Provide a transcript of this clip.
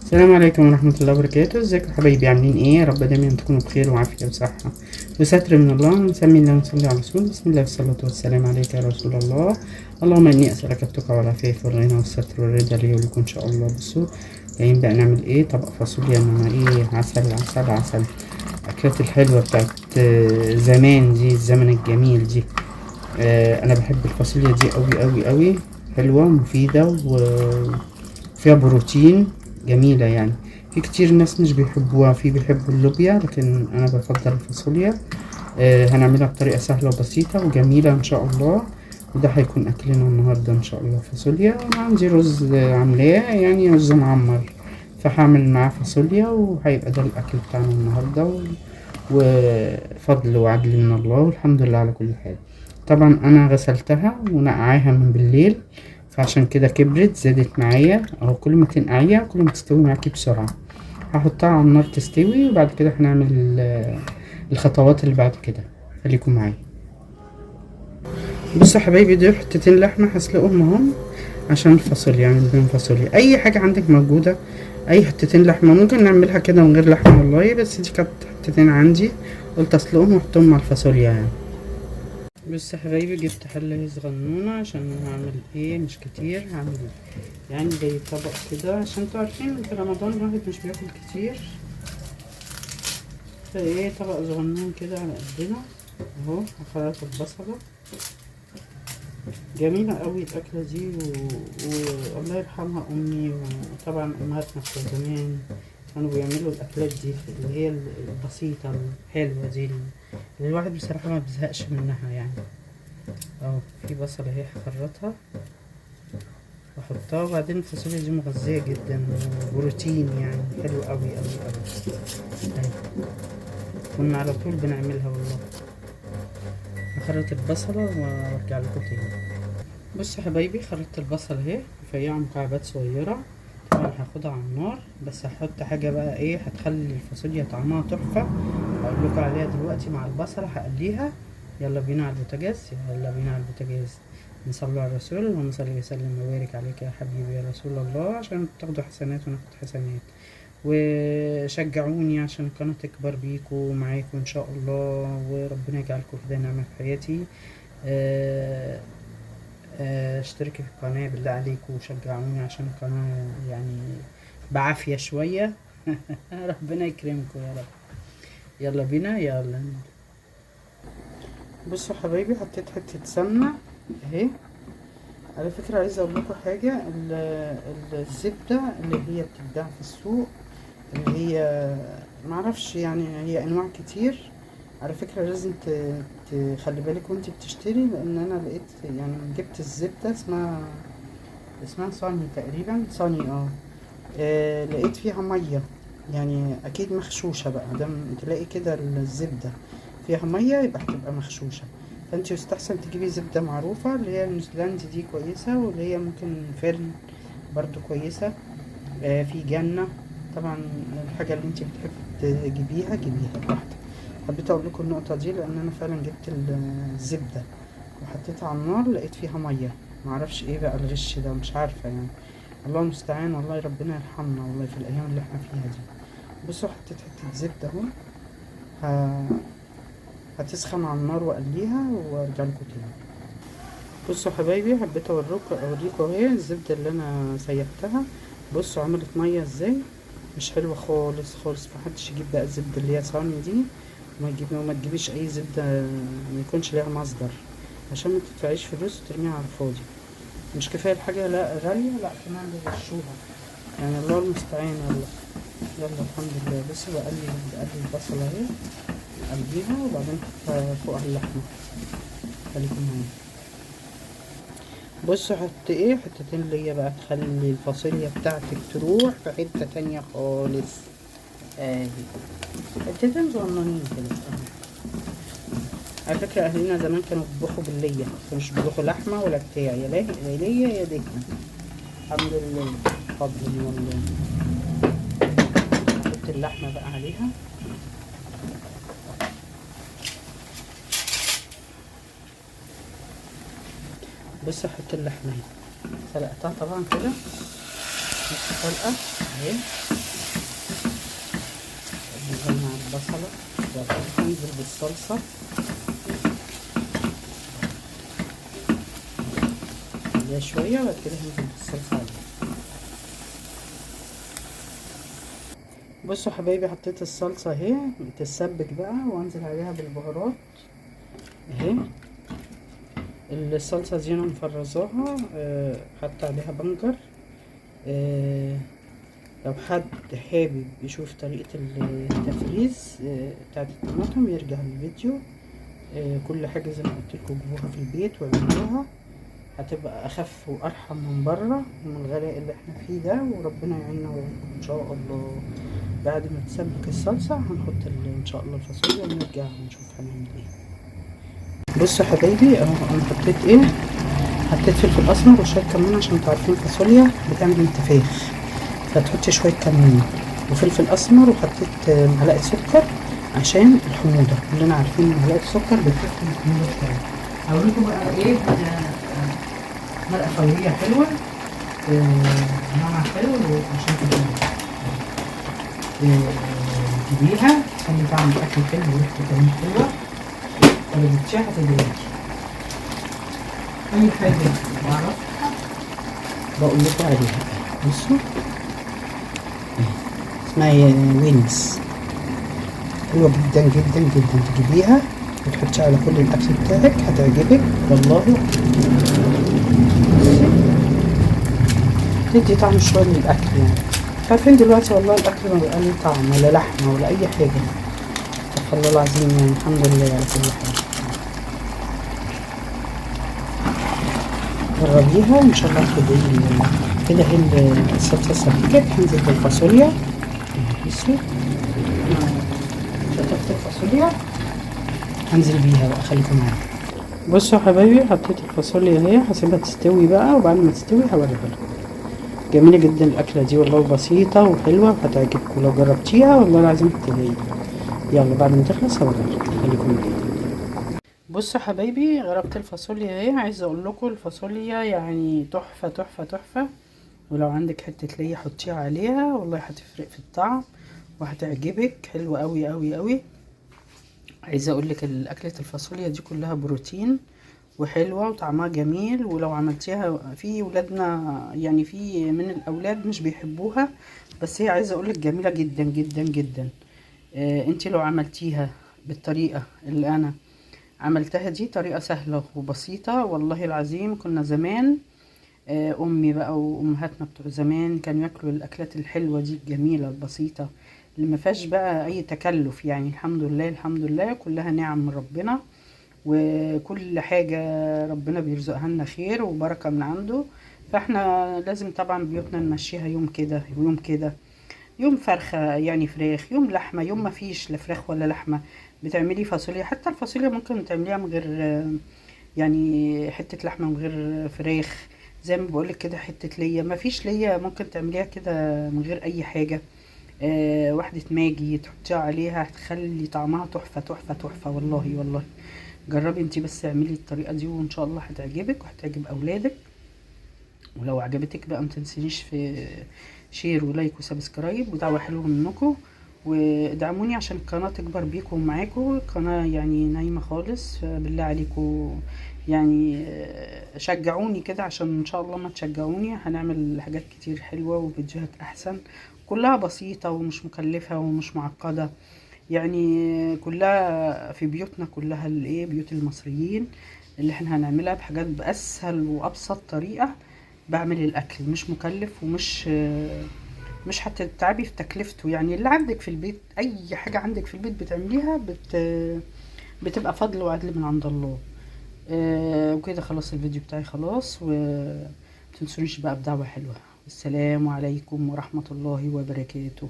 السلام عليكم ورحمة الله وبركاته. ازيكم حبايبي، عاملين ايه؟ يا رب دايما تكونوا بخير وعافية وصحة وستر من الله. نسمي الله ونصلي على رسول. بسم الله والصلاة والسلام عليك يا رسول الله. اللهم اني اسألك التقى والعفاف والغنى والستر والرضا لي ولكم ان شاء الله. بصوا جايين بقى نعمل ايه؟ طبق فاصوليا مع ايه؟ عسل عسل عسل. الاكلات الحلوة بتاعت زمان دي، الزمن الجميل دي. انا بحب الفاصوليا دي قوي قوي قوي. حلوة مفيدة وفيها بروتين، جميلة يعني. في كتير ناس مش بيحبوها، في بيحبوا اللوبيا، لكن انا بفضل الفاصوليا. هنعملها بطريقة سهلة وبسيطة وجميلة ان شاء الله. وده هيكون اكلنا النهاردة ان شاء الله فاصوليا. انا عندي رز عاملاه، يعني رز معمر، فهعمل معاه فاصوليا وهيبقى ده الاكل بتاعنا النهاردة وفضل وعدل من الله والحمد لله على كل حال. طبعا انا غسلتها ونقعاها من بالليل، فعشان كده كبرت زادت معايا. اهو كل ما تنقعيها كل ما تستوي معاكي بسرعة. هحطها على النار تستوي وبعد كده هنعمل الخطوات اللي بعد كده. خليكم معايا. بصوا يا حبايبي، دول حتتين لحمة هسلقهم اهم عشان الفاصوليا. يعني بدون فاصوليا اي حاجة عندك موجودة، اي حتتين لحمة ممكن نعملها كده من غير لحمة والله، بس دي كانت حتتين عندي قلت اسلقهم واحطهم مع الفاصوليا يعني. بص يا حبايبي، جبت حلة صغنونة عشان هعمل ايه، مش كتير، هعمل يعني زي طبق كده، عشان انتوا عارفين في رمضان الواحد مش بياكل كتير، فايه طبق صغنون كده على قدنا. اهو هخرط البصلة. جميلة قوي الأكلة دي والله يرحمها أمي، وطبعا أمهاتنا بتوع زمان كانوا بيعملوا الأكلات دي اللي هي البسيطة الحلوة دي اللي الواحد بصراحة ما بيزهقش منها يعني. اهو في بصلة اهي هخرطها واحطها، وبعدين الفاصوليا دي مغذية جدا وبروتين يعني حلو قوي قوي قوي. اهي كنا على طول بنعملها والله. هخرط البصلة وارجع لكم تاني. بصوا يا حبايبي، خرطت البصل اهي رفيعة مكعبات صغيرة. طبعا هاخدها على النار، بس هحط حاجة بقى ايه هتخلي الفاصوليا طعمها تحفة، هقول لكم عليها دلوقتي مع البصلة. هقليها. يلا بينا على البوتاجاز، يلا بينا على البوتاجاز. نصلي على الرسول، اللهم صل وسلم وبارك عليك يا حبيبي يا رسول الله، عشان تاخدوا حسنات وناخد حسنات. وشجعوني عشان القناة تكبر بيكم معاكم ان شاء الله، وربنا يجعلكم كده نعمة في حياتي. آه، اشتركي في القناة بالله عليكم وشجعوني عشان القناة يعني بعافية شوية. ربنا يكرمكم يا رب. يلا بينا يلا. بصوا حبايبي، حطيت حتة سمنة اهي. على فكرة عايزة اقول لكم حاجة، الزبدة اللي هي بتتباع في السوق، اللي هي معرفش يعني، هي انواع كتير. على فكرة لازم تخلي بالك وانت بتشتري، لان انا لقيت يعني جبت الزبدة اسمها صاني تقريبا، صاني لقيت فيها مية، يعني اكيد مغشوشة بقى. دام تلاقي كده الزبدة فيها مية يبقى هتبقى مغشوشة. فانت يستحسن تجيبي زبدة معروفة، اللي هي النيوزيلندي دي كويسة، واللي هي ممكن فيرن برضو كويسة. في جنة. طبعا الحاجة اللي انت بتحب تجيبيها جيبيها براحتك. حبيت اقول لكم النقطة دي لان انا فعلا جبت الزبدة وحطيتها على النار لقيت فيها مية. معرفش ايه بقى الغش ده، مش عارفة يعني. الله المستعان، والله ربنا يرحمنا والله في الايام اللي احنا فيها دي. بصوا حطيت حتة زبدة اهو. هتسخن على النار واقليها وارجع لكم تاني. بصوا حبايبي، حبيت اوريكم اهي الزبدة اللي انا سيحتها. بصوا عملت مية ازاي، مش حلوة خالص خالص. محدش يجيب بقى الزبدة اللي هي صاني دي، وما تجيبيش اي زبدة ما يكونش ليها مصدر، عشان ما تدفعيش فلوس وترميها على الفاضي. مش كفاية الحاجة لا غالية، لا كمان بيغشوها يعني. الله المستعان. يلا الحمد لله. بس بقلي البصلة اهي، اقلبيها وبعدين احط فوقها اللحمة. خليكم معايا. بص حط ايه حتتين اللي هي بقى تخلي الفاصوليا بتاعتك تروح في حتة تانية خالص. اهي حتتين صغننين كده. على فكرة اهلنا زمان كانوا بيطبخوا باللية، مش بيطبخوا لحمة ولا بتاع، يا ليا يا دهنة. الحمد لله، فضل من الله. نحط اللحمة بقى عليها. بص احط اللحمة اهي، سلقتها طبعا كده نص سلقة اهي. بصلة، وبعد كده هنزل بالصلصة عليها شوية، وبعد كده هنزل بالصلصة عليها. بصوا حبايبي، حطيت الصلصة اهي تتسبك بقى، وانزل عليها بالبهارات اهي. الصلصة دي انا مفرزاها، حط عليها بنجر. لو حد حابب يشوف طريقة التفريز بتاعت الطماطم يرجع للفيديو. كل حاجة زي ما قلت لكم جيبوها في البيت واعملوها، هتبقى اخف وارحم من بره ومن الغلاء اللي احنا فيه ده، وربنا يعيننا ويعينكم ان شاء الله. بعد ما تسبك الصلصة هنحط ان شاء الله الفاصوليا ونرجع ونشوف هنعمل ايه. بصوا حبايبي اهو، انا حطيت ايه، حطيت فلفل اسمر وشويه كمون، عشان تعرفين الفاصوليا بتعمل انتفاخ، فتحطي شويه كمون وفلفل اسمر، وحطيت معلقه سكر عشان الحموضه، كلنا عارفين ان معلقه السكر بتخفف الحموضه شويه. هوريكم بقى ايه، مرقه فوريه حلوه، نوعها حلو عشان تجيبيها تخلي طعم الاكل حلو وريحته كمان حلوه، ولما تتشاح هتدعيلي. اي حاجه بعرفها بقول لكم عليها. بصوا اسمها وينجز، حلوه جدا جدا جدا، تجيبيها وتحطيها على كل الاكل بتاعك هتعجبك والله. تدي طعم شويه للاكل، يعني عارفين دلوقتي والله الاكل ما بقى ليه طعم ولا لحمه ولا اي حاجه، استغفر الله العظيم، يعني الحمد لله على كل حاجه. جربيها وان شاء الله تدعيلي. كده هي الصلصه سبكت، هنزل بالفاصوليا. بصوا شطفت الفاصوليا هنزل بيها بقى، خليكم معايا. بصوا يا حبايبي، حطيت الفاصوليا اهي، هسيبها تستوي بقى، وبعد ما تستوي هوريها لكم. جميله جدا الاكله دي والله، بسيطه وحلوه وهتعجبكم لو جربتيها والله العظيم هتدعيلي. يلا بعد ما تخلص هوريها لكم، خليكم معايا. بصوا حبايبي، غربت الفاصوليا اهي، عايزه اقول لكم الفاصوليا يعني تحفه تحفه تحفه، ولو عندك حته ليا حطيها عليها والله هتفرق في الطعم وهتعجبك، حلوه قوي قوي قوي. عايزه اقول لك اكله الفاصوليا دي كلها بروتين وحلوه وطعمها جميل، ولو عملتيها في ولادنا، يعني في من الاولاد مش بيحبوها، بس هي عايزه اقول لك جميله جدا جدا جدا. انتي لو عملتيها بالطريقه اللي انا عملتها دي، طريقة سهلة وبسيطة والله العظيم. كنا زمان أمي بقى وأمهاتنا بتوع زمان كانوا ياكلوا الأكلات الحلوة دي الجميلة البسيطة اللي ما فيهاش بقى أي تكلف، يعني الحمد لله الحمد لله، كلها نعم من ربنا، وكل حاجة ربنا بيرزقها لنا خير وبركة من عنده. فاحنا لازم طبعا بيوتنا نمشيها يوم كده ويوم كده، يوم فرخة يعني فراخ، يوم لحمة، يوم ما فيش لا فراخ ولا لحمة بتعملي فاصوليا. حتى الفاصوليا ممكن تعمليها من غير يعني حتة لحمة من غير فراخ، زي ما بقولك كده حتة ليا، ما فيش ليا ممكن تعمليها كده من غير اي حاجة. واحدة ماجي تحطيها عليها هتخلي طعمها تحفة تحفة تحفة والله والله. جربي انتي بس، اعملي الطريقة دي وان شاء الله هتعجبك وهتعجب اولادك. ولو عجبتك بقى متنسينيش في شير ولايك وسبسكرايب ودعوة حلوة منكم، وادعموني عشان القناة تكبر بيكم ومعاكم. القناة يعني نايمة خالص، فبالله عليكم يعني شجعوني كده، عشان ان شاء الله ما تشجعوني هنعمل حاجات كتير حلوة وفيديوهات احسن، كلها بسيطة ومش مكلفة ومش معقدة، يعني كلها في بيوتنا، كلها الايه بيوت المصريين، اللي احنا هنعملها بحاجات باسهل وابسط طريقة. بعمل الاكل مش مكلف ومش مش هتتعبي في تكلفته، يعني اللي عندك في البيت، اي حاجة عندك في البيت بتعمليها بتبقى فضل وعدل من عند الله. وكده خلاص الفيديو بتاعي خلاص، ومتنسونيش بقى بدعوة حلوة. السلام عليكم ورحمة الله وبركاته.